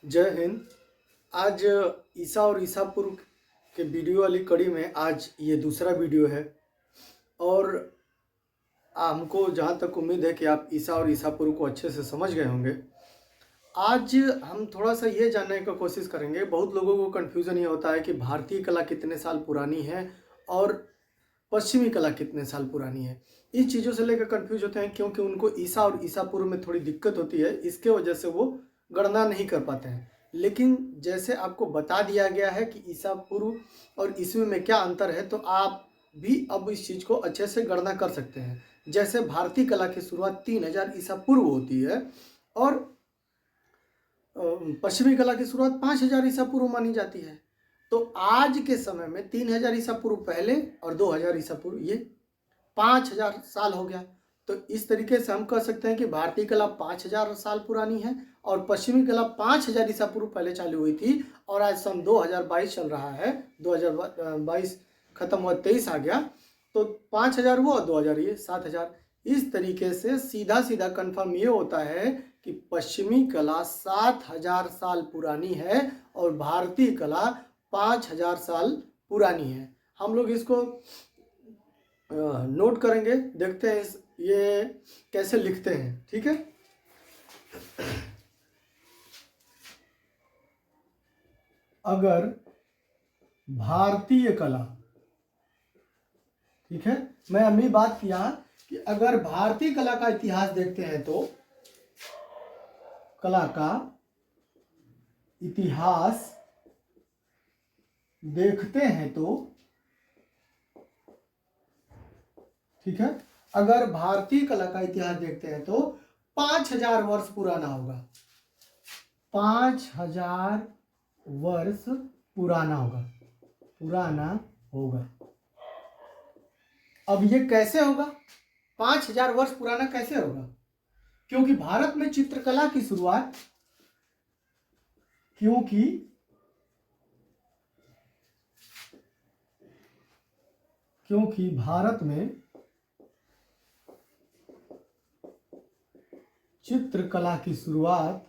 जय हिंद। आज ईसा और ईसापुर के वीडियो वाली कड़ी में आज ये दूसरा वीडियो है और हमको जहाँ तक उम्मीद है कि आप ईसा और ईसापुर को अच्छे से समझ गए होंगे। आज हम थोड़ा सा ये जानने का कोशिश करेंगे। बहुत लोगों को कन्फ्यूज़न ये होता है कि भारतीय कला कितने साल पुरानी है और पश्चिमी कला कितने साल पुरानी है। इस चीज़ों से लेकर कन्फ्यूज होते हैं क्योंकि उनको ईसा और ईसापुर में थोड़ी दिक्कत होती है, इसके वजह से वो गणना नहीं कर पाते हैं। लेकिन जैसे आपको बता दिया गया है कि ईसापुर और ईस्वी में क्या अंतर है, तो आप भी अब इस चीज़ को अच्छे से गणना कर सकते हैं। जैसे भारतीय कला की शुरुआत 3000 ईसा पूर्व होती है और पश्चिमी कला की शुरुआत 5000 ईसा पूर्व मानी जाती है। तो आज के समय में 3000 ईसा पूर्व पहले और 2000 ईसा पूर्व, ये 5000 साल हो गया। तो इस तरीके से हम कह सकते हैं कि भारतीय कला 5000 साल पुरानी है और पश्चिमी कला 5000 ईसा पूर्व पहले चालू हुई थी और आज सन 2022 चल रहा है। 2022 खत्म हुआ, 23 आ गया, तो 5000 हुआ और 2000 ये 7000। इस तरीके से सीधा सीधा कंफर्म ये होता है कि पश्चिमी कला 7000 साल पुरानी है और भारतीय कला 5000 साल पुरानी है। हम लोग इसको नोट करेंगे, देखते हैं ये कैसे लिखते हैं। ठीक है, अगर भारतीय कला, ठीक है, मैं अभी बात किया कि अगर भारतीय कला का इतिहास देखते हैं तो कला का इतिहास देखते हैं तो, ठीक है, अगर भारतीय कला का इतिहास देखते हैं तो 5000 वर्ष पुराना होगा। 5000 वर्ष पुराना होगा। अब ये कैसे होगा? 5000 वर्ष पुराना कैसे होगा? क्योंकि भारत में चित्रकला की शुरुआत, क्योंकि भारत में चित्रकला की शुरुआत,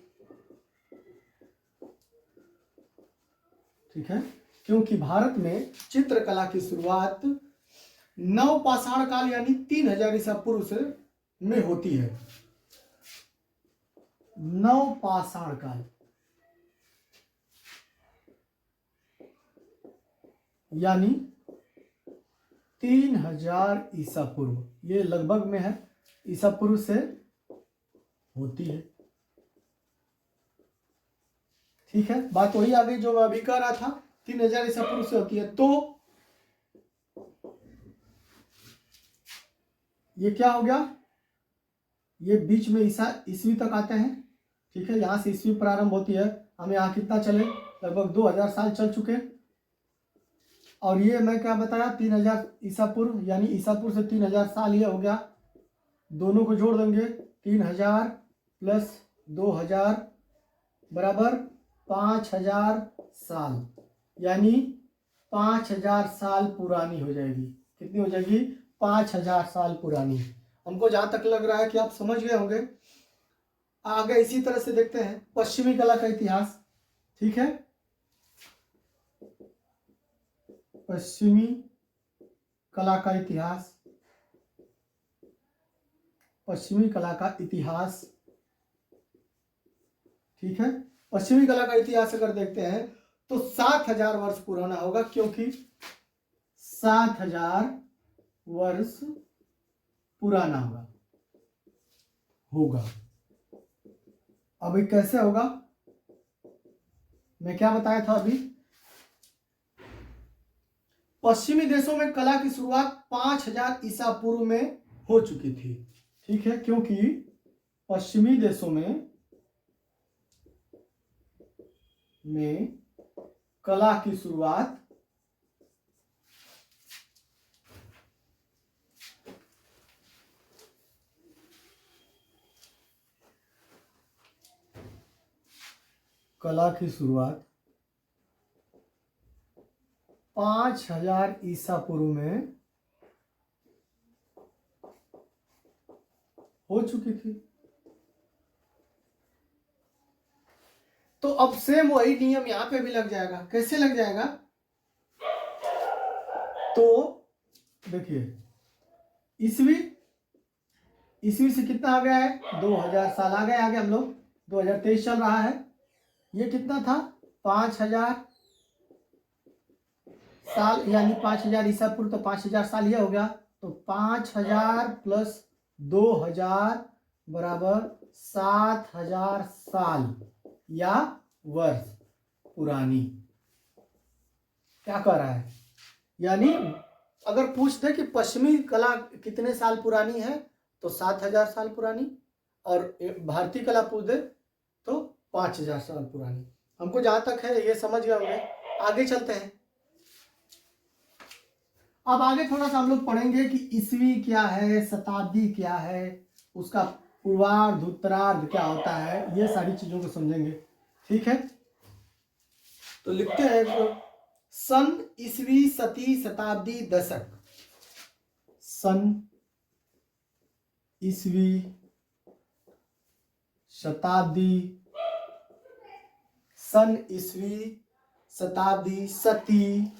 ठीक है, क्योंकि भारत में चित्रकला की शुरुआत नवपाषाण काल यानी 3000 ईसा पूर्व से में होती है। नवपाषाण काल यानी 3000 ईसा पूर्व, ये लगभग में है, ईसा पूर्व से होती है। ठीक है, बात वही आ गई जो मैं अभी कह रहा था, 3000 ईसा पूर्व से होती है। तो ये क्या हो गया? ये बीच में ईस्वी तक आते हैं। ठीक है, यहां से ईस्वी प्रारंभ होती है। हम यहाँ कितना चले, लगभग 2000 साल चल चुके। और ये मैं क्या बताया, 3000 ईसा पूर्व यानी ईसा पूर्व से 3000 साल, ये हो गया। दोनों को जोड़ देंगे, 3000 प्लस 2000 बराबर 5000 साल, यानी 5000 साल पुरानी हो जाएगी। कितनी हो जाएगी? 5000 साल पुरानी। हमको जहां तक लग रहा है कि आप समझ गए होंगे। आगे इसी तरह से देखते हैं पश्चिमी कला का इतिहास। ठीक है, पश्चिमी कला का इतिहास, पश्चिमी कला का इतिहास, ठीक है, पश्चिमी कला का इतिहास अगर देखते हैं तो 7000 वर्ष पुराना होगा, क्योंकि 7000 वर्ष पुराना होगा। अभी कैसे होगा, मैं क्या बताया था अभी? पश्चिमी देशों में कला की शुरुआत 5000 ईसा पूर्व में हो चुकी थी। ठीक है, क्योंकि पश्चिमी देशों में कला की शुरुआत कला की शुरुआत 5000 ईसा पूर्व में हो चुकी थी। तो अब सेम वही नियम यहां पे भी लग जाएगा। कैसे लग जाएगा? तो देखिए ईस्वी से कितना आ गया है? 2000 साल आ गए आगे हम लोग। 2023 चल रहा है। ये कितना था? 5000 साल, यानी 5000 ईसा पूर्व, तो 5000 साल ये हो गया। तो 5000 प्लस 2000 बराबर 7000 साल या वर्ष पुरानी। क्या कह रहा है? यानी अगर पूछते कि पश्चिमी कला कितने साल पुरानी है तो 7000 साल पुरानी, और भारतीय कला पूछ दे तो 5000 साल पुरानी। हमको जहां तक है ये समझ गए होंगे। आगे चलते हैं। अब आगे थोड़ा सा हम लोग पढ़ेंगे कि ईस्वी क्या है, शताब्दी क्या है, उसका पूर्वार्ध उत्तरार्ध क्या होता है, ये सारी चीजों को समझेंगे। ठीक है, तो लिखते हैं सन, ईस्वी, सती, शताब्दी, दशक। सन, ईस्वी, शताब्दी, सन, ईस्वी, शताब्दी, सती,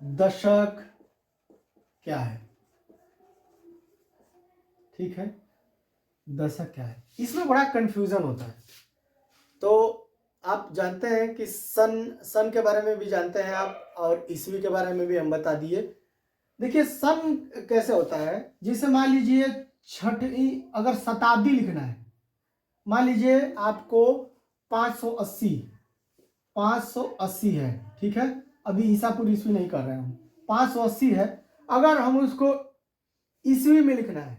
दशक क्या है? ठीक है, दशक क्या है? इसमें बड़ा कंफ्यूजन होता है। तो आप जानते हैं कि सन के बारे में भी जानते हैं आप, और ईस्वी के बारे में भी हम बता दिए। देखिए सन कैसे होता है, जिसे मान लीजिए छठी, अगर शताब्दी लिखना है, मान लीजिए आपको 580 है। ठीक है, अभी ईसा पूर्व ईस्वी नहीं कर रहे हैं हम, 580 है। अगर हम उसको ईस्वी में लिखना है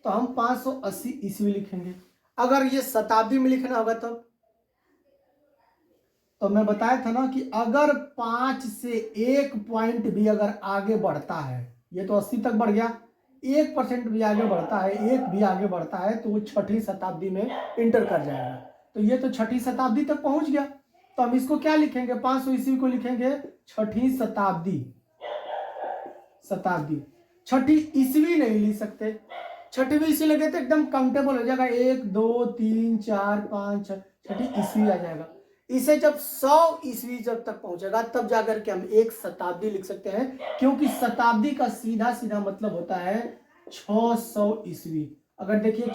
तो हम 580 ईस्वी लिखेंगे। अगर ये शताब्दी में लिखना होगा तब, तो मैं बताया था ना कि अगर 5 से 1 पॉइंट भी अगर आगे बढ़ता है, ये तो 80 तक बढ़ गया, 1% भी आगे बढ़ता है, 1 भी आगे बढ़ता है, तो वो छठी शताब्दी में इंटर कर जाएगा। तो ये तो छठी शताब्दी तक पहुंच गया। तो हम इसको क्या लिखेंगे? 500 ईस्वी को लिखेंगे छठी शताब्दी। छठी ईस्वी नहीं लिख सकते। छठवीं ईस्वी लगे तो एकदम काउंटेबल हो जाएगा, 1 2 3 4 5 6, छठी ईस्वी आ जाएगा। इसे जब 100 ईस्वी जब तक पहुंचेगा तब जाकर के हम एक शताब्दी लिख सकते हैं, क्योंकि शताब्दी का सीधा सीधा मतलब होता है 600 ईस्वी। अगर देखिए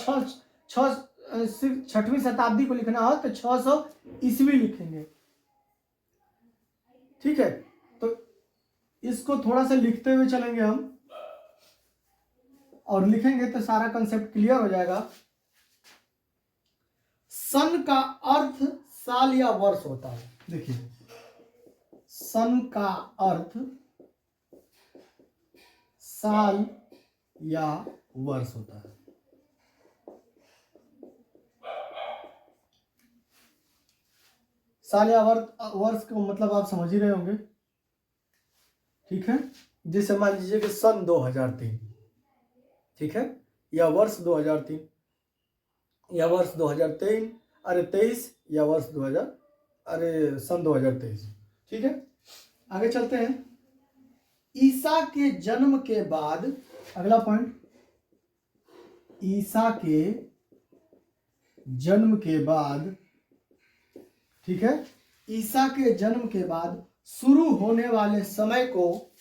छठवीं शताब्दी को लिखना हो तो 600 ईस्वी लिखेंगे। ठीक है, तो इसको थोड़ा सा लिखते हुए चलेंगे हम, और लिखेंगे तो सारा कंसेप्ट क्लियर हो जाएगा। सन का अर्थ साल या वर्ष होता है। देखिए सन का अर्थ साल या वर्ष होता है। साल या वर्ष को मतलब आप समझ ही रहे होंगे। ठीक है, जैसे मान लीजिए कि सन 2003, ठीक है, या वर्ष 2003, या वर्ष 2023, अरे 23, या वर्ष 2000, अरे सन 2023। ठीक है, आगे चलते हैं। ईसा के जन्म के बाद, अगला पॉइंट, ईसा के जन्म के बाद, ठीक है, ईसा के जन्म के बाद शुरू होने वाले समय को,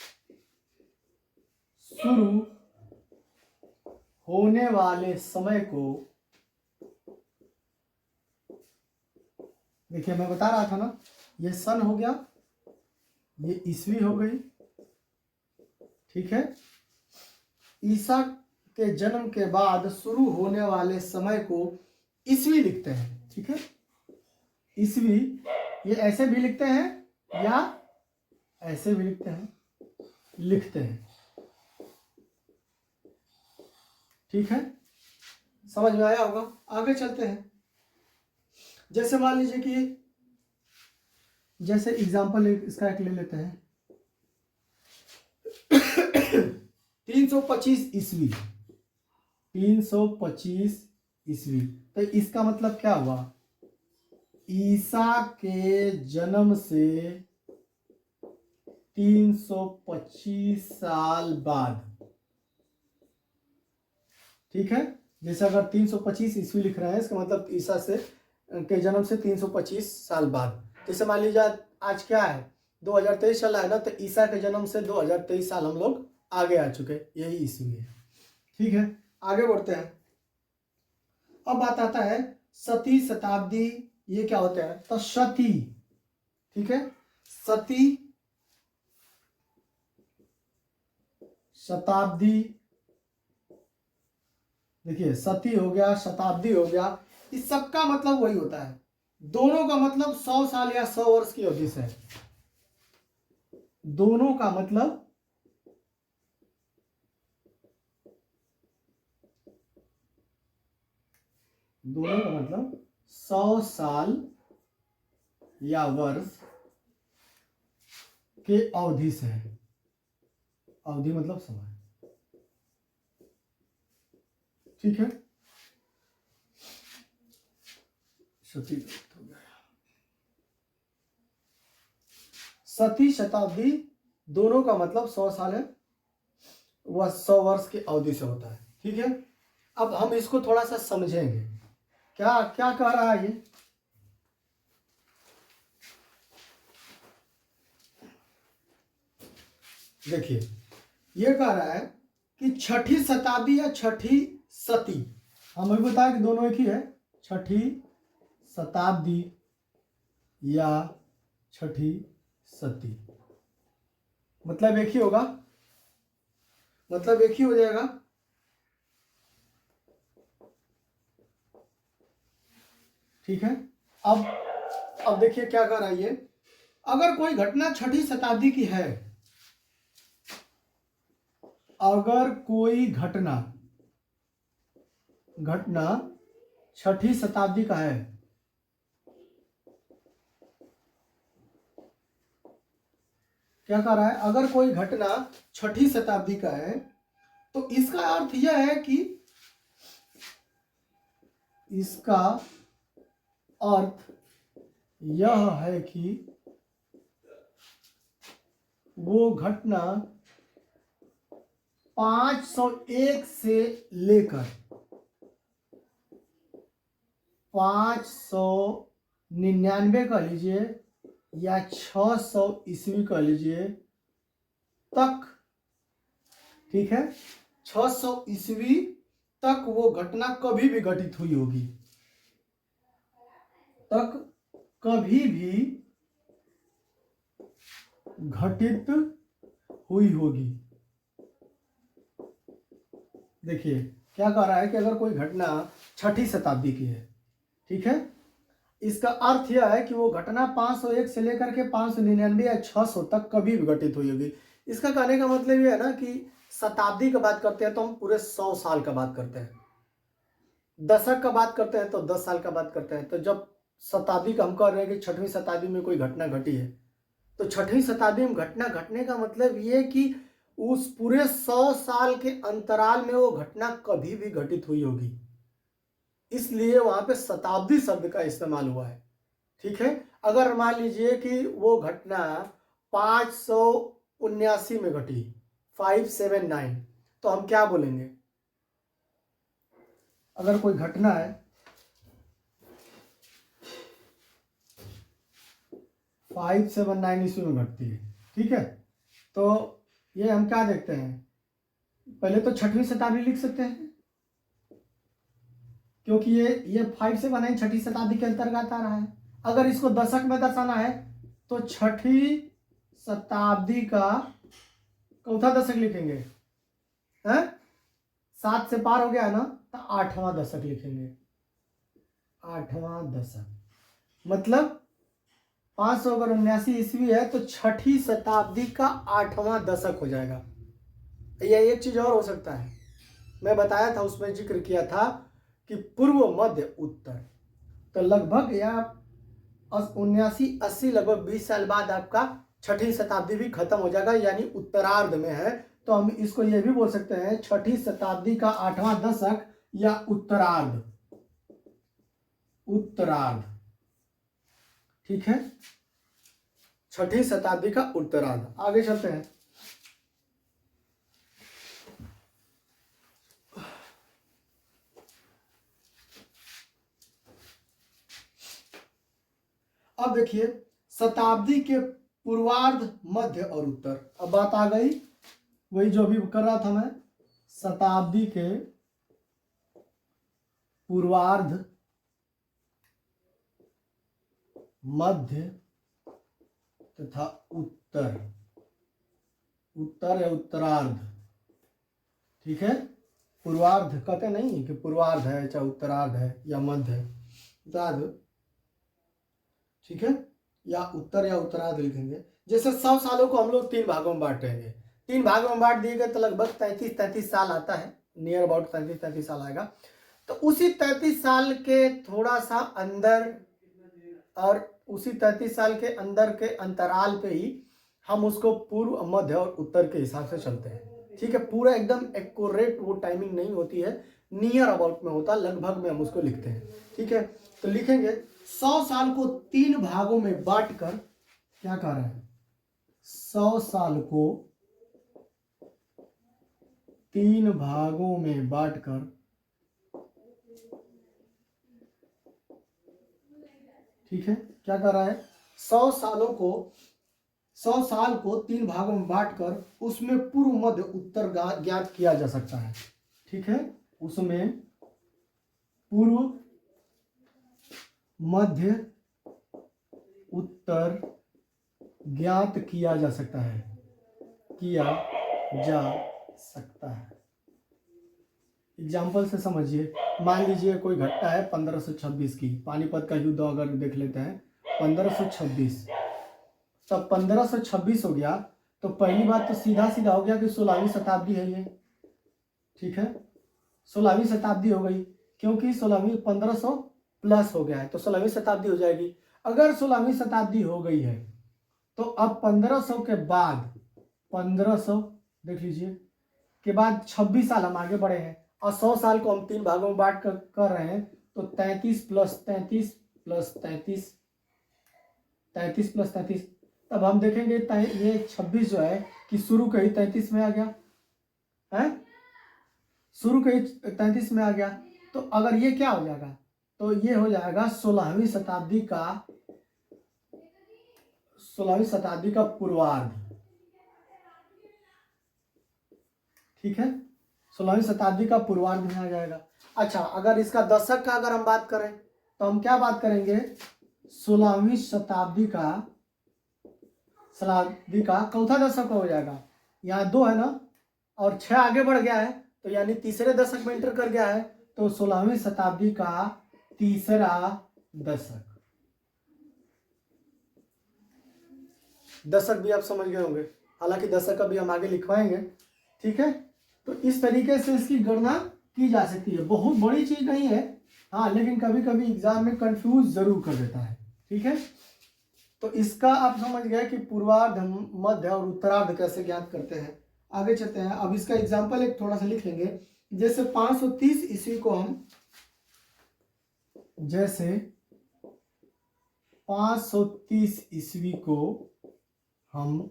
देखिए मैं बता रहा था ना, ये सन हो गया, ये ईस्वी हो गई। ठीक है, ईसा के जन्म के बाद शुरू होने वाले समय को ईस्वी लिखते हैं। ठीक है, ईस्वी, ये ऐसे भी लिखते हैं या ऐसे भी लिखते हैं। ठीक है, समझ में आया होगा। आगे चलते हैं। जैसे मान लीजिए कि, जैसे एग्जांपल इसका एक ले लेते हैं, 325 ईस्वी, 325 ईस्वी, तो इसका मतलब क्या हुआ? ईसा के जन्म से 325 साल बाद। ठीक है, जैसे अगर 325 ईस्वी लिख रहे हैं, इसका मतलब ईसा से के जन्म से 325 साल बाद। जैसे मान लीजिए आज क्या है, 2023 चल रहा है ना, तो ईसा के जन्म से 2023 साल हम लोग आगे आ चुके, यही ईस्वी है। ठीक है, आगे बढ़ते हैं। अब बात आता है सती शताब्दी, ये क्या होता है, तो सती, ठीक है, सती शताब्दी, देखिए सती हो गया, शताब्दी हो गया, इस सब का मतलब वही होता है, दोनों का मतलब 100 साल या 100 वर्ष की अवधि से है। दोनों का मतलब दोनों का मतलब 100 साल या वर्ष के अवधि से है। अवधि मतलब समय, ठीक है। सती हो गया, सती शताब्दी दोनों का मतलब 100 साल है, वह 100 वर्ष की अवधि से होता है। ठीक है, अब हम इसको थोड़ा सा समझेंगे, क्या क्या कह रहा है ये। देखिए, ये कह रहा है कि छठी शताब्दी या छठी सती, हमें बताया कि दोनों एक ही है, छठी शताब्दी या छठी सती, मतलब एक ही होगा, मतलब एक ही हो जाएगा। ठीक है, अब देखिए क्या कर रहा है ये, अगर कोई घटना छठी शताब्दी की है, अगर कोई घटना छठी शताब्दी का है, क्या कह रहा है, अगर कोई घटना छठी शताब्दी का है, तो इसका अर्थ यह है कि, इसका अर्थ यह है कि वो घटना 501 से लेकर 599 कह लीजिए या 600 ईस्वी कह लीजिए तक, ठीक है, 600 ईस्वी तक वो घटना कभी भी घटित हुई होगी, तक कभी भी घटित हुई होगी। देखिए क्या कह रहा है कि अगर कोई घटना छठी शताब्दी की है, ठीक है, इसका अर्थ यह है कि वो घटना 501 से लेकर के 599 या 600 तक कभी भी घटित हुई होगी। इसका कहने का मतलब ये है ना कि शताब्दी का बात करते हैं तो हम पूरे 100 साल का बात करते हैं, दशक का बात करते हैं तो 10 साल का बात करते हैं। तो जब शताब्दी का हम कह रहे हैं कि छठवीं शताब्दी में कोई घटना घटी है, तो छठवीं शताब्दी में घटना घटने का मतलब ये कि उस पूरे 100 साल के अंतराल में वो घटना कभी भी घटित हुई होगी, इसलिए वहां पे शताब्दी शब्द का इस्तेमाल हुआ है। ठीक है, अगर मान लीजिए कि वो घटना 579 में घटी, 579, तो हम क्या बोलेंगे, अगर कोई घटना है 579 ईस्वी में घटती है, ठीक है, तो ये हम क्या देखते हैं, पहले तो छठवीं शताब्दी लिख सकते हैं, क्योंकि ये 579 छठी शताब्दी के अंतर्गत आ रहा है। अगर इसको दशक में दर्शाना है तो छठी शताब्दी का चौथा दशक लिखेंगे, हैं, 7 से पार हो गया ना, तो 8वां दशक लिखेंगे, 8वां दशक, मतलब 579 ईस्वी है तो छठी शताब्दी का 8वां दशक हो जाएगा। या एक चीज और हो सकता है, मैं बताया था, उसमें जिक्र किया था कि पूर्व मध्य उत्तर, तो लगभग या 79-80 लगभग 20 साल बाद आपका छठी शताब्दी भी खत्म हो जाएगा, यानी उत्तरार्ध में है, तो हम इसको यह भी बोल सकते हैं छठी शताब्दी का 8वां दशक या उत्तरार्ध, उत्तरार्ध, ठीक है, छठी शताब्दी का उत्तरार्ध। आगे चलते हैं, अब देखिए शताब्दी के पूर्वार्ध, मध्य और उत्तर। अब बात आ गई वही जो अभी कर रहा था मैं, शताब्दी के पूर्वार्ध, मध्य तथा उत्तर, उत्तर या उत्तरार्ध। ठीक है, पूर्वार्ध कहते नहीं कि पूर्वार्ध है चाहे उत्तरार्ध है या मध्य है, उत्तरार्ध। ठीक है, या उत्तर या उत्तरार्ध लिखेंगे। जैसे 100 सालों को हम लोग 3 भागों में बांटेंगे, 3 भागों में बांट दिए गए तो लगभग 33 साल आता है, नियर अबाउट 33 साल आएगा। तो उसी 33 साल के थोड़ा सा अंदर और उसी 33 साल के अंदर के अंतराल पे ही हम उसको पूर्व, मध्य और उत्तर के हिसाब से चलते हैं। ठीक है, पूरा एकदम एक्यूरेट वो टाइमिंग नहीं होती है, नियर अबाउट में होता, लगभग में हम उसको लिखते हैं। ठीक है, तो लिखेंगे 100 साल को 3 भागों में बांटकर, क्या कह रहा है, 100 साल को 3 भागों में बांटकर, ठीक है, क्या कर रहा है, 100 साल को 3 भागों में बांटकर उसमें पूर्व, मध्य, उत्तर ज्ञात किया जा सकता है। ठीक है, उसमें पूर्व, मध्य, उत्तर ज्ञात किया जा सकता है, किया जा सकता है। एग्जाम्पल से समझिए, मान लीजिए कोई घटना है 1526 की, पानीपत का युद्ध अगर देख लेते हैं 1526, तब 1526 हो गया तो पहली बात तो सीधा सीधा हो गया कि 16वीं शताब्दी है ये। ठीक है, 16वीं शताब्दी हो गई, क्योंकि 16वीं 1500 प्लस हो गया है तो 16वीं शताब्दी हो जाएगी। अगर 16वीं शताब्दी हो गई है तो अब 1500 के बाद, 1500 देख लीजिए के बाद 26 साल हम आगे बढ़े हैं और 100 साल को हम 3 भागों में बांट कर रहे हैं, तो 33 प्लस 33 प्लस 33, 33 प्लस 33, तब हम देखेंगे ये 26 जो है कि शुरू के ही 33 में आ गया है, शुरू के ही 33 में आ गया। तो अगर ये क्या हो जाएगा, तो ये हो जाएगा 16वीं शताब्दी का पूर्वार्ध। ठीक है, 16वीं शताब्दी का पूर्वार्ध में आ जाएगा। अच्छा, अगर इसका दशक का अगर हम बात करें तो हम क्या बात करेंगे, 16वीं शताब्दी का चौथा दशक हो जाएगा। यहाँ 2 है ना और 6 आगे बढ़ गया है तो यानी तीसरे दशक में एंटर कर गया है, तो 16वीं शताब्दी का तीसरा दशक। दशक भी आप समझ गए होंगे, हालांकि दशक अभी हम आगे लिखवाएंगे। ठीक है, तो इस तरीके से इसकी गणना की जा सकती है, बहुत बड़ी चीज नहीं है हाँ, लेकिन कभी कभी एग्जाम में कंफ्यूज जरूर कर देता है। ठीक है, तो इसका आप समझ गए कि पूर्वार्ध, मध्य और उत्तरार्ध कैसे ज्ञात करते हैं। आगे चलते हैं, अब इसका एग्जाम्पल एक थोड़ा सा लिख लेंगे। जैसे 530 ईस्वी को हम, जैसे 530 ईस्वी को हम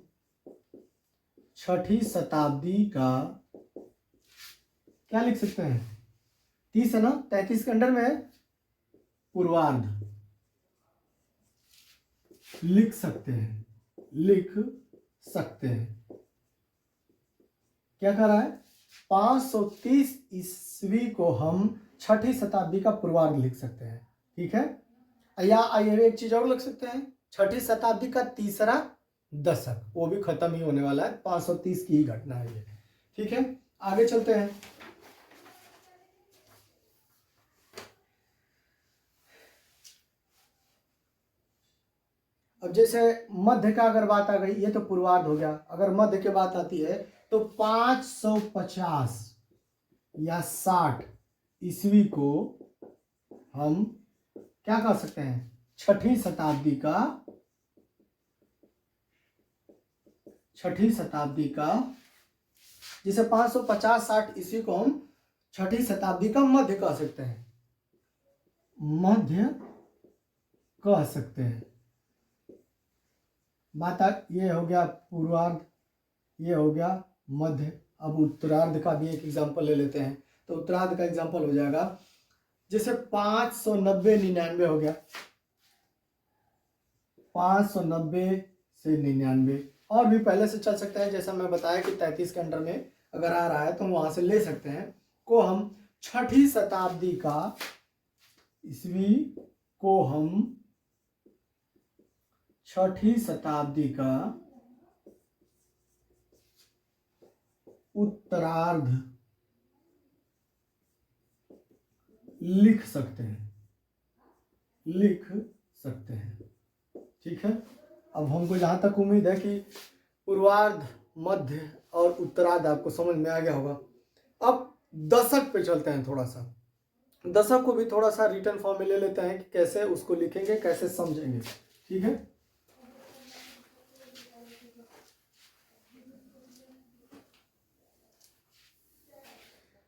6ठी शताब्दी का क्या लिख सकते हैं, 30 है ना, 33 के अंडर में है, पूर्वार्ध लिख सकते हैं, क्या कर रहा है, 530 ईस्वी को हम 6ठी शताब्दी का पूर्वार्ध लिख सकते हैं। ठीक है, या एक चीज और लिख सकते हैं, 6ठी शताब्दी का तीसरा दशक, वो भी खत्म ही होने वाला है, 530 की ही घटना है ये। ठीक है, आगे चलते हैं। अब जैसे मध्य का अगर बात आ गई, ये तो पूर्वार्ध हो गया, अगर मध्य की बात आती है तो 550 या 60 ईस्वी को हम क्या कर सकते हैं, 6ठी शताब्दी का, जिसे 550-60 ईस्वी को हम 6ठी शताब्दी का मध्य कह सकते हैं, बात ये हो गया पूर्वार्ध, ये हो गया मध्य। अब उत्तरार्ध का भी एक एग्जांपल ले लेते हैं, तो उत्तरार्ध का एग्जांपल हो जाएगा जैसे 590-99 हो गया, 590 से 99, और भी पहले से चल सकता है। जैसा मैं बताया कि 33 के अंडर में अगर आ रहा है तो वहां से ले सकते हैं। को हम छठी शताब्दी का, ईस्वी को हम छठी शताब्दी का उत्तरार्ध लिख सकते हैं, ठीक है। अब हमको जहां तक उम्मीद है कि पूर्वार्ध, मध्य और उत्तरार्ध आपको समझ में आ गया होगा। अब दशक पे चलते हैं। थोड़ा सा दशक को भी थोड़ा सा रिटर्न फॉर्म में ले लेते हैं कि कैसे उसको लिखेंगे, कैसे समझेंगे, ठीक है।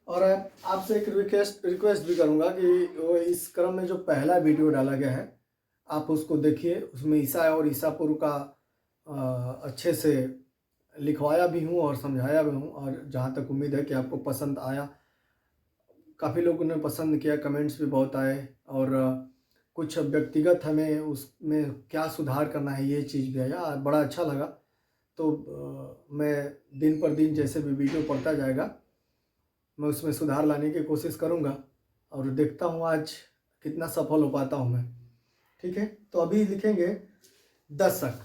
और आपसे एक रिक्वेस्ट भी करूंगा कि वो इस क्रम में जो पहला वीडियो डाला गया है आप उसको देखिए। उसमें ईसा और ईसापुर का अच्छे से लिखवाया भी हूँ और समझाया भी हूँ, और जहाँ तक उम्मीद है कि आपको पसंद आया। काफ़ी लोगों ने पसंद किया, कमेंट्स भी बहुत आए, और कुछ व्यक्तिगत हमें उसमें क्या सुधार करना है ये चीज़ भी आया, बड़ा अच्छा लगा। तो मैं दिन पर दिन जैसे भी वीडियो पढ़ता जाएगा मैं उसमें सुधार लाने की कोशिश करूँगा, और देखता हूँ आज कितना सफल हो पाता हूँ मैं, ठीक है। तो अभी लिखेंगे दशक।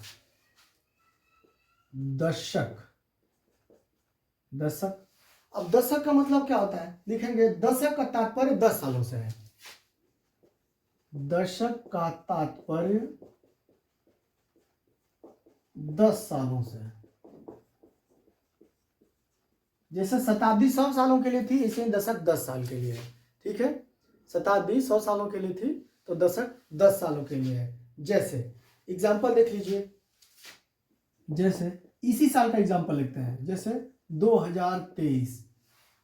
अब दशक का मतलब क्या होता है, लिखेंगे दशक का तात्पर्य 10 सालों से है। दशक का तात्पर्य 10 सालों से है। जैसे शताब्दी 100 सालों के लिए थी, इसे दशक 10 साल के लिए है, ठीक है। शताब्दी 100 सालों के लिए थी तो दशक 10 सालों के लिए है। जैसे एग्जाम्पल देख लीजिए, जैसे इसी साल का एग्जाम्पल लिखते हैं, जैसे 2023।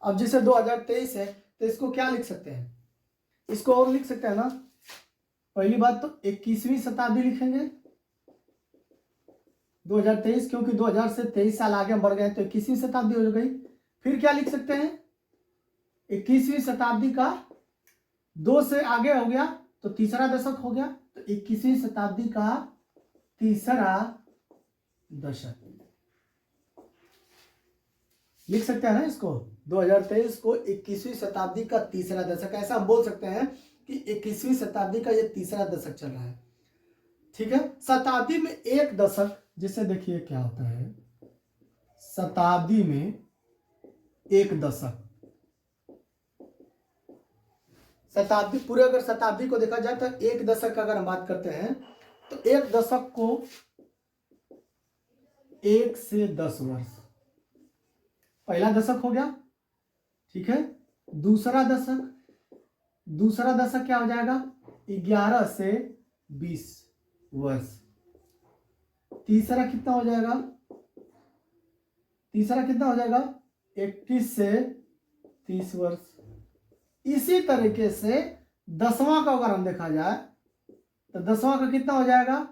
अब जैसे 2023 है तो इसको क्या लिख सकते हैं, इसको और लिख सकते हैं ना। पहली बात तो 21वीं शताब्दी लिखेंगे 2023, क्योंकि 2000 से 23 साल आगे बढ़ गए तो 21वीं शताब्दी हो गई। फिर क्या लिख सकते हैं, 21वीं शताब्दी का 2 से आगे हो गया तो तीसरा दशक हो गया, तो 21वीं शताब्दी का तीसरा दशक लिख सकते हैं ना इसको। 2023 को 21वीं शताब्दी का तीसरा दशक, ऐसा हम बोल सकते हैं कि 21वीं शताब्दी का ये तीसरा दशक चल रहा है, ठीक है। शताब्दी में एक दशक, जिसे देखिए क्या होता है, शताब्दी में एक दशक, शताब्दी पूरे अगर शताब्दी को देखा जाए तो एक दशक का अगर हम बात करते हैं तो एक दशक को 1 से 10 वर्ष, पहला दशक हो गया, ठीक है। दूसरा दशक क्या हो जाएगा, 11 से 20 वर्ष। तीसरा कितना हो जाएगा, 21 से 30 वर्ष। इसी तरीके से 10वां का अगर हम देखा जाए तो 10वां का कितना हो जाएगा,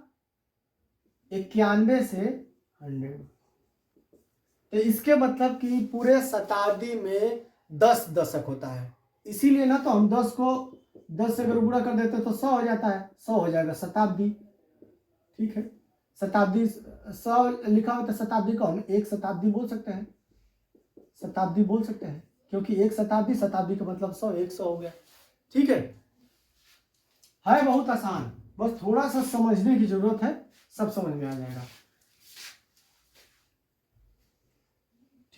91 से 100। तो इसके मतलब कि पूरे शताब्दी में 10 दशक होता है। इसीलिए ना तो हम 10 को 10 से अगर गुणा कर देते तो 100 हो जाता है, 100 हो जाएगा शताब्दी, ठीक है। शताब्दी 100 लिखा हुआ तो शताब्दी को हम एक शताब्दी बोल सकते हैं, क्योंकि एक शताब्दी का मतलब 100, 100 हो गया, ठीक है बहुत आसान, बस थोड़ा सा समझने की जरूरत है, सब समझ में आ जाएगा,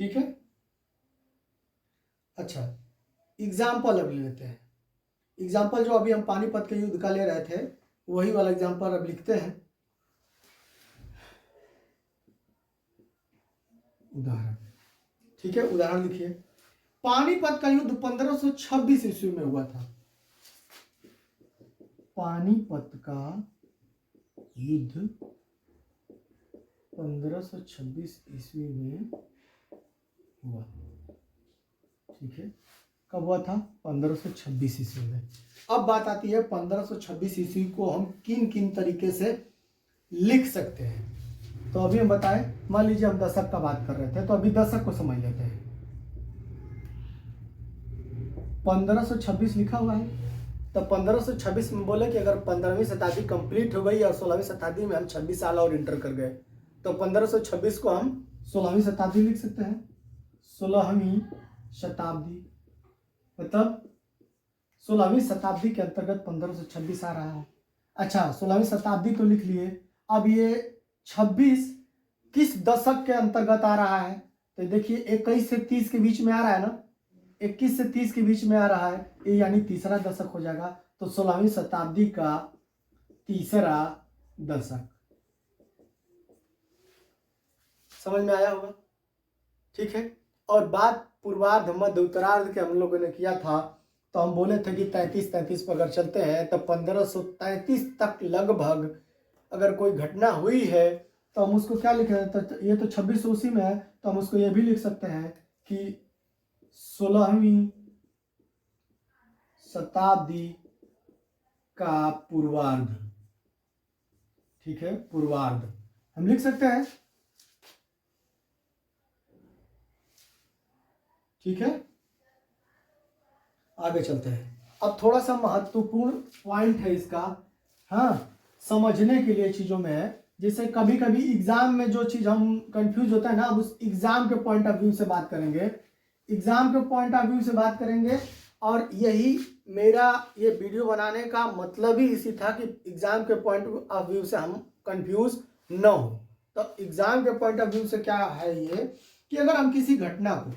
ठीक है। अच्छा, एग्जाम्पल अब लेते हैं। एग्जाम्पल जो अभी हम पानीपत के युद्ध का ले रहे थे वही वाला एग्जाम्पल अब लिखते हैं। उदाहरण, ठीक है, उदाहरण लिखिए। पानीपत का युद्ध 1526 ईस्वी में हुआ था। पानीपत का युद्ध 1526 ईस्वी में हुआ, ठीक है। कब हुआ था, 1526 ईस्वी में। अब बात आती है 1526 ईस्वी को हम किन किन तरीके से लिख सकते हैं। तो अभी हम बताएं, मान लीजिए हम दशक का बात कर रहे थे, तो अभी दशक को समझ लेते हैं। 1526 लिखा हुआ है तो 1526 में बोले कि अगर 15वीं शताब्दी कंप्लीट हो गई और 16वीं शताब्दी में हम 26 साल और इंटर कर गए, तो 1526 को हम 16वीं शताब्दी लिख सकते हैं। 16वीं शताब्दी मतलब 16वीं शताब्दी के अंतर्गत 1526 आ रहा है। अच्छा, 16वीं शताब्दी तो लिख लिए, अब ये 26 किस दशक के अंतर्गत आ रहा है? तो देखिए 21 से 30 के बीच में आ रहा है ना, 21 से 30 के बीच में आ रहा है, ये यानी तीसरा दशक हो जाएगा। तो 16वीं शताब्दी का तीसरा दशक। समझ में आया होगा, ठीक है। और बात पूर्वार्ध मध्य उत्तरार्ध के हम लोगों ने किया था, तो हम बोले थे कि 33 पर अगर चलते हैं तो 1533 तक लगभग अगर कोई घटना हुई है तो हम उसको क्या लिख रहे हैं? तो ये तो 26 उसी में है, तो हम उसको ये भी लिख सकते हैं कि 16वीं शताब्दी का पूर्वार्ध। ठीक है, पूर्वार्ध हम लिख सकते हैं, ठीक है। आगे चलते हैं। अब थोड़ा सा महत्वपूर्ण पॉइंट है इसका, हाँ, समझने के लिए चीजों में है। जैसे कभी कभी एग्जाम में जो चीज हम कंफ्यूज होता है ना, अब उस एग्जाम के पॉइंट ऑफ व्यू से बात करेंगे, एग्जाम के पॉइंट ऑफ व्यू से बात करेंगे। और यही मेरा ये वीडियो बनाने का मतलब ही इसी था कि एग्जाम के पॉइंट ऑफ व्यू से हम कंफ्यूज न हो। तो एग्जाम के पॉइंट ऑफ व्यू से क्या है ये कि अगर हम किसी घटना को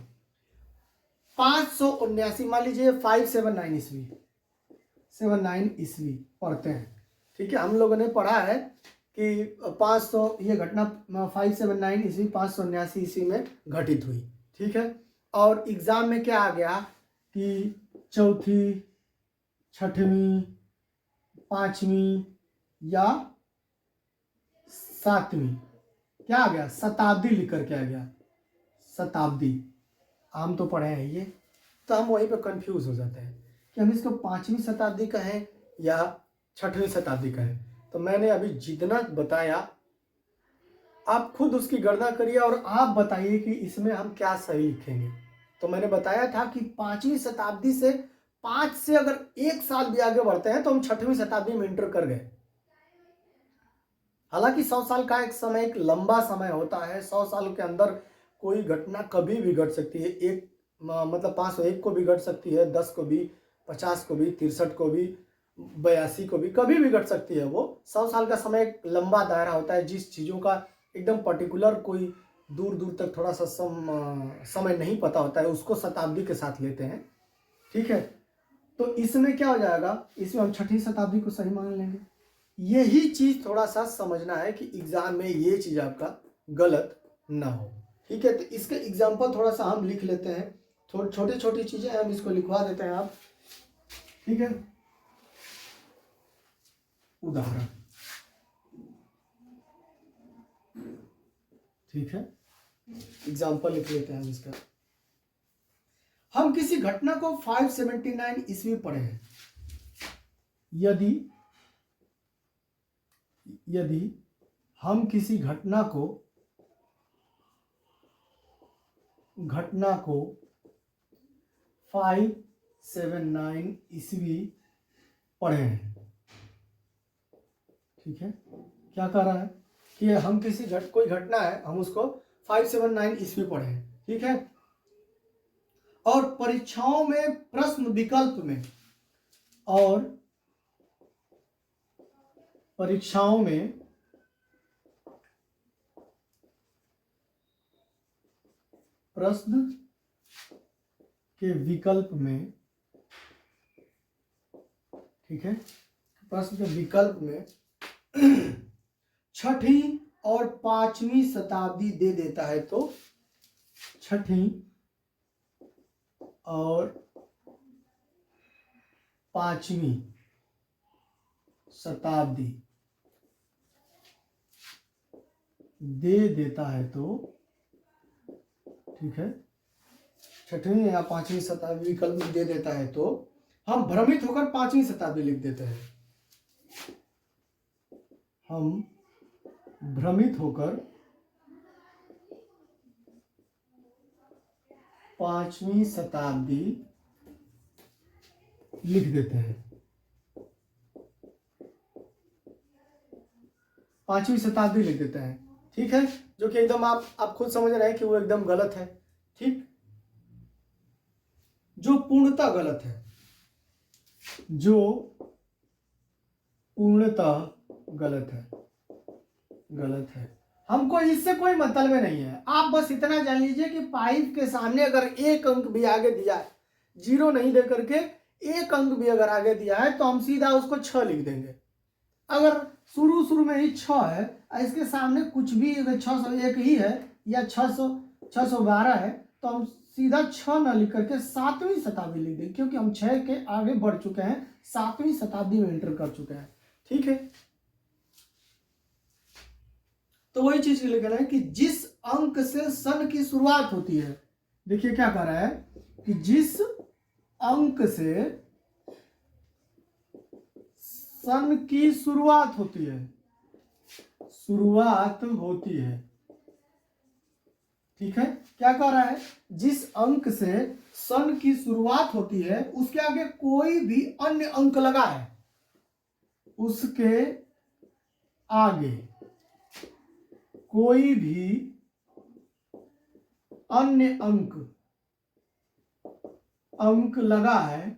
579 मान लीजिए 579 ईस्वी 79 ईस्वी पढ़ते हैं, ठीक है। हम लोगों ने पढ़ा है कि 500 ये घटना 579 ईस्वी 579 ईस्वी में घटित हुई, ठीक है। और एग्जाम में क्या आ गया कि चौथी, छठवीं, पांचवी या सातवीं, क्या आ गया? शताब्दी लिख करके आ गया, शताब्दी। हम तो पढ़े हैं ये, तो हम वहीं पे कंफ्यूज हो जाते हैं कि हम इसको 5वीं शताब्दी कहें या 6वीं शताब्दी कहें। तो मैंने अभी जितना बताया आप खुद उसकी गणना करिए और आप बताइए कि इसमें हम क्या सही लिखेंगे। तो मैंने बताया था कि 5वीं शताब्दी से 5 से अगर 1 साल भी आगे बढ़ते हैं तो हम 6वीं शताब्दी में इंटर कर गए। हालांकि 100 साल का एक समय एक लंबा समय होता है, 100 साल के अंदर कोई घटना कभी भी घट सकती है। एक मतलब 501 को भी घट सकती है, 10 को भी, 50 को भी, 63 को भी, 82 को भी, कभी भी घट सकती है। वो 100 साल का समय एक लंबा दायरा होता है। जिस चीज़ों का एकदम पर्टिकुलर कोई दूर दूर तक थोड़ा सा समय नहीं पता होता है, उसको शताब्दी के साथ लेते हैं, ठीक है। तो इसमें क्या हो जाएगा, इसमें हम 6वीं शताब्दी को सही मान लेंगे। यही चीज थोड़ा सा समझना है कि एग्जाम में ये चीज आपका गलत ना हो, ठीक है। तो इसके एग्जाम्पल थोड़ा सा हम लिख लेते हैं, थोड़ी छोटी छोटी चीजें हम इसको लिखवा देते हैं आप, ठीक है। उदाहरण, ठीक है, एग्जाम्पल लिख लेते हैं हम इसका। हम किसी घटना को 579 ईस्वी पढ़े हैं। यदि हम किसी घटना को 579 ईस्वी पढ़े हैं, ठीक है। क्या कह रहा है कि हम किसी कोई घटना है, हम उसको 579 ईस्वी पढ़े हैं, ठीक है। और परीक्षाओं में प्रश्न विकल्प में, और परीक्षाओं में प्रश्न के विकल्प में, ठीक है, प्रश्न के विकल्प में 6वीं और 5वीं शताब्दी दे देता है, तो 6वीं और 5वीं शताब्दी दे देता है, तो ठीक है, 6वीं या 5वीं शताब्दी विकल्प दे देता है, तो हम भ्रमित होकर 5वीं शताब्दी लिख देते हैं। हम भ्रमित होकर 5वीं शताब्दी लिख देते हैं, 5वीं शताब्दी लिख देते हैं, ठीक है, जो कि एकदम आप खुद समझ रहे हैं कि वो एकदम गलत है, ठीक, जो पूर्णतः गलत है, जो पूर्णतः गलत है, गलत है। हमको इससे कोई मतलब नहीं है, आप बस इतना जान लीजिए कि 5 के सामने अगर एक अंक भी आगे दिया है, 0 नहीं दे करके एक अंक भी अगर आगे दिया है तो हम सीधा उसको 6 लिख देंगे। अगर शुरू में ही 6 है और इसके सामने कुछ भी अगर 601 ही है या 612 है तो हम सीधा 6 न लिख करके 7वीं शताब्दी लिख देंगे, क्योंकि हम 6 के आगे बढ़ चुके हैं, 7वीं शताब्दी में एंटर कर चुके हैं, ठीक है। तो वही चीज लिखना है कि जिस अंक से सन की शुरुआत होती है, देखिए क्या कह रहा है कि जिस अंक से सन की शुरुआत होती है, शुरुआत होती है, ठीक है। क्या कह रहा है, जिस अंक से सन की शुरुआत होती है उसके आगे कोई भी अन्य अंक लगा है, उसके आगे कोई भी अन्य अंक लगा है,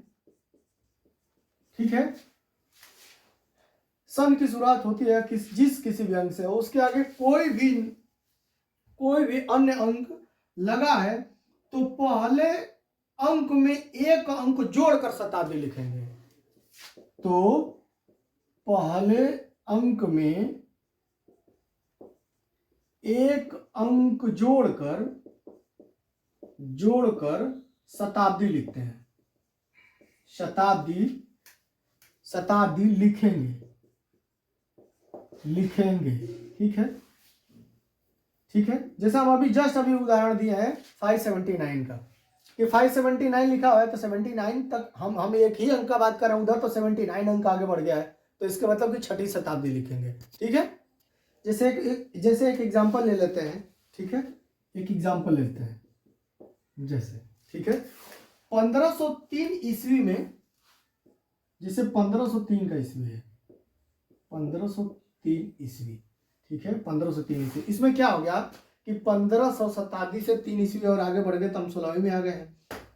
ठीक है। सन की शुरुआत होती है जिस किसी भी अंक से, उसके आगे कोई भी अन्य अंक लगा है तो पहले अंक में एक अंक जोड़कर शताब्दी लिखेंगे। तो पहले अंक में एक अंक जोड़कर शताब्दी लिखते हैं, शताब्दी लिखेंगे, ठीक है। जैसा हम अभी उदाहरण दिए हैं 579 का, कि 579 लिखा हुआ है तो 79 तक हम एक ही अंक का बात कर रहे हैं, उधर तो 79 अंक आगे बढ़ गया है, तो इसका मतलब कि 6ठी शताब्दी लिखेंगे, ठीक है। जैसे एक एग्जांपल ले लेते हैं, ठीक है, एक एग्जांपल लेते हैं, जैसे, ठीक है, 1503 ईस्वी में, जैसे 1503 का ईस्वी है, 1503 ईस्वी, ठीक है, 1503 ईस्वी, इसमें क्या हो गया कि 1500 शताब्दी से 3 ईस्वी और आगे बढ़ गए तो हम 16वीं में आ गए हैं।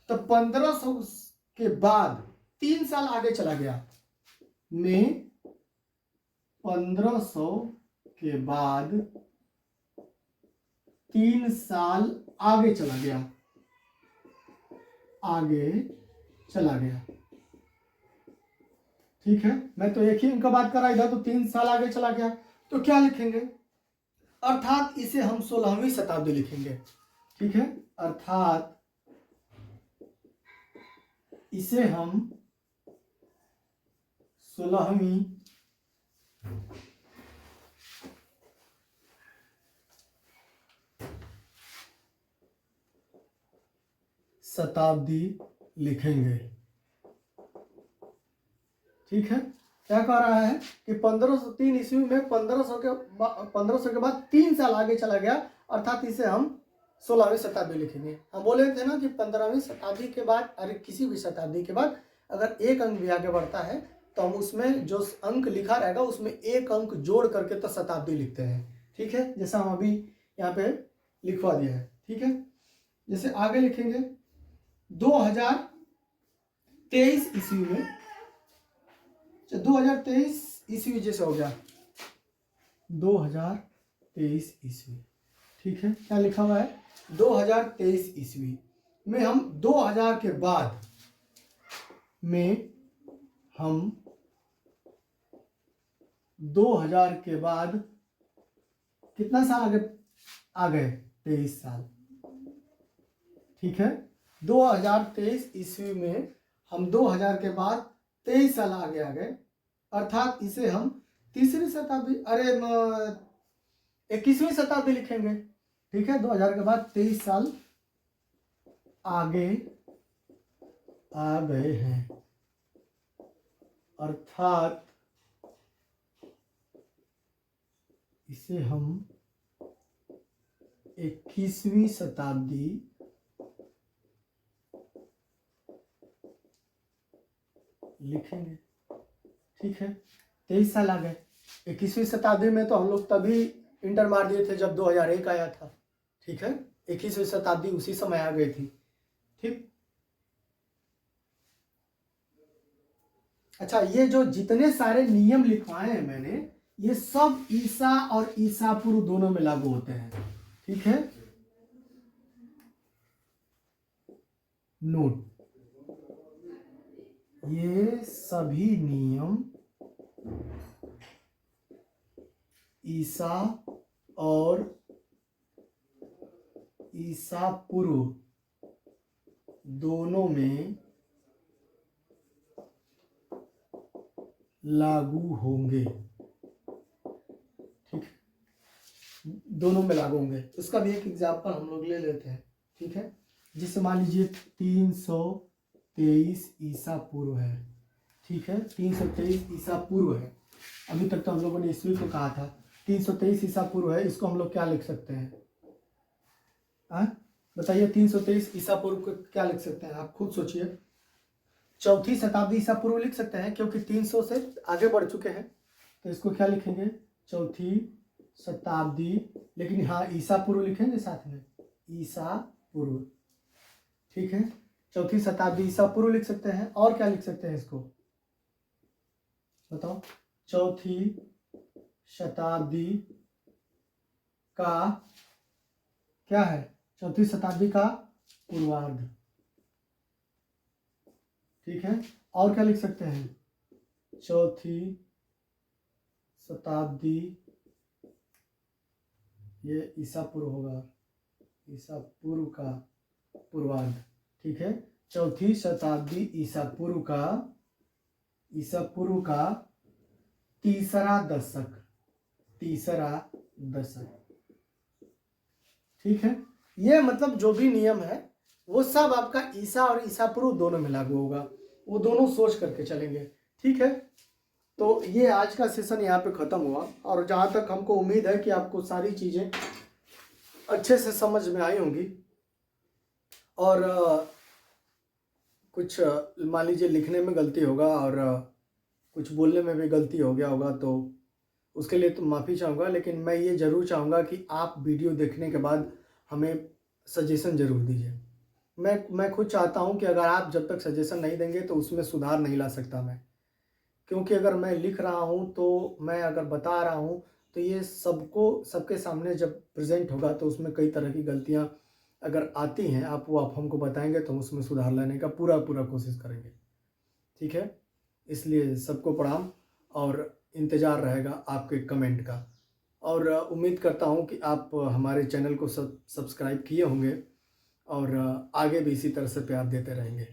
तो 1500 के बाद 3 साल आगे चला गया, में 1500 के बाद 3 साल आगे चला गया, ठीक है। मैं तो एक ही अंक का बात कर रहा, इधर तो 3 साल आगे चला गया, तो क्या लिखेंगे, अर्थात इसे हम 16वीं शताब्दी लिखेंगे, ठीक है, अर्थात इसे हम 16वीं शताब्दी लिखेंगे, ठीक है। क्या कह रहा है कि 1503 ईस्वी में 1500 के बाद 3 साल आगे चला गया, अर्थात इसे हम 16वीं शताब्दी लिखेंगे। हम बोले थे ना कि 15वीं शताब्दी के बाद, अरे किसी भी शताब्दी के बाद अगर एक अंक भी आगे बढ़ता है तो हम उसमें जो अंक लिखा रहेगा उसमें एक अंक जोड़ करके तो शताब्दी लिखते हैं, ठीक है। जैसा हम अभी यहाँ पे लिखवा दिया है, ठीक है। जैसे आगे लिखेंगे 2023 ईस्वी में, 2023 ईस्वी जैसे हो गया 2023 ईस्वी, ठीक है। क्या लिखा हुआ है, 2023 ईस्वी में हम 2000 के बाद में हम 2000 के बाद कितना साल आगे आ गए, 23 साल, ठीक है। 2023 ईस्वी में हम 2000 के बाद 23 साल आगे आ गए, अर्थात इसे हम तीसरी शताब्दी, अरे 21वीं शताब्दी लिखेंगे, ठीक है। 2000 के बाद 23 साल आगे आ गए हैं, अर्थात इसे हम 21वीं शताब्दी लिखेंगे, ठीक है। 23 साल आ गए, 21वीं शताब्दी में तो हम लोग तभी इंटर मार दिए थे जब 2001 आया था। ठीक है, 21वीं शताब्दी उसी समय आ गई थी। ठीक, अच्छा, ये जो जितने सारे नियम लिखवाए हैं मैंने, ये सब ईसा और ईसा पूर्व दोनों में लागू होते हैं। ठीक है, नोट, ये सभी नियम ईसा और ईसा पूर्व दोनों में लागू होंगे। ठीक, दोनों में लागू होंगे। उसका भी एक एग्जाम्पल हम लोग ले लेते हैं। ठीक है, जिसे मान लीजिए 323 ईसा पूर्व है। ठीक है, 323 ईसा पूर्व है। अभी तक तो हम लोगों ने ईस्वी को कहा था। 323 ईसा पूर्व है, इसको हम लोग क्या लिख सकते हैं? बताइए, 323 ईसा पूर्व को क्या लिख सकते हैं? आप खुद सोचिए। चौथी शताब्दी ईसा पूर्व लिख सकते हैं, क्योंकि 300 से आगे बढ़ चुके हैं, तो इसको क्या लिखेंगे? चौथी शताब्दी। लेकिन हाँ, ईसा पूर्व लिखेंगे साथ में, ईसा पूर्व। ठीक है, चौथी शताब्दी ईसा पूर्व लिख सकते हैं। और क्या लिख सकते हैं इसको बताओ? चौथी शताब्दी का क्या है? चौथी शताब्दी का पूर्वार्ध। ठीक है, और क्या लिख सकते हैं? चौथी शताब्दी, ये ईसा पूर्व होगा, ईसा पूर्व का पूर्वार्ध। ठीक है, चौथी शताब्दी ईसा पूर्व का तीसरा दशक, तीसरा दशक। ठीक है, ये मतलब जो भी नियम है वो सब आपका ईसा और ईसा पूर्व दोनों में लागू होगा। वो दोनों सोच करके चलेंगे। ठीक है, तो ये आज का सेशन यहाँ पे ख़त्म हुआ। और जहाँ तक हमको उम्मीद है कि आपको सारी चीज़ें अच्छे से समझ में आई होंगी। और कुछ मान लीजिए लिखने में गलती होगा और कुछ बोलने में भी गलती हो गया होगा, तो उसके लिए तो माफ़ी चाहूँगा। लेकिन मैं ये ज़रूर चाहूँगा कि आप वीडियो देखने के बाद हमें सजेशन ज़रूर दीजिए। मैं खुद चाहता हूँ कि अगर आप जब तक सजेशन नहीं देंगे तो उसमें सुधार नहीं ला सकता मैं। क्योंकि अगर मैं लिख रहा हूँ, तो मैं अगर बता रहा हूँ, तो ये सबके सामने जब प्रेजेंट होगा तो उसमें कई तरह की गलतियाँ अगर आती हैं, आप हमको बताएंगे तो हम उसमें सुधार लाने का पूरा कोशिश करेंगे। ठीक है, इसलिए सबको प्रणाम और इंतज़ार रहेगा आपके कमेंट का। और उम्मीद करता हूँ कि आप हमारे चैनल को सब्सक्राइब किए होंगे और आगे भी इसी तरह से प्यार देते रहेंगे।